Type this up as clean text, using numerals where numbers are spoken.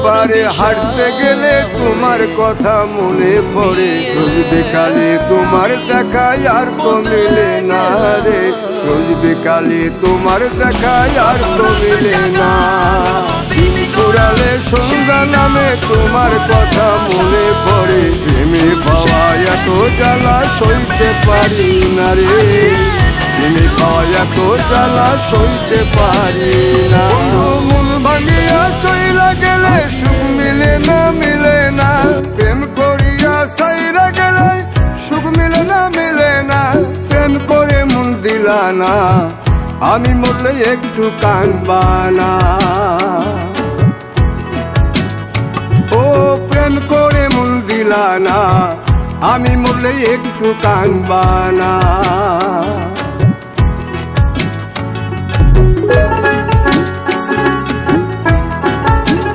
পারে হাঁটতে গেলে তোমার কথা মনে পড়ে, রোজ বিকালে তোমার দেখায় আর তো মিলে না রে, রোজ বিকালে তোমার দেখায় আর তো মিলে না। পুরালে সন্ধ্যা নামে তোমার কথা মনে পড়ে, প্রেমে পাওয়া এত জ্বালা সইতে পারি না রে, প্রেমে পাওয়া এত জ্বালা সইতে পারি না। মন ভাঙিয়া চইলা গেলে সুখ মিলে না, মিলে না, প্রেম করিয়া সাইরা গেলে সুখ মিলে না, মিলে না, প্রেম করে মন দিলা না, আমি মরলে একটু কাঁদবা না। ও প্রেম করে মন দিলা না, আমি মরলে একটু কাঁদবা না।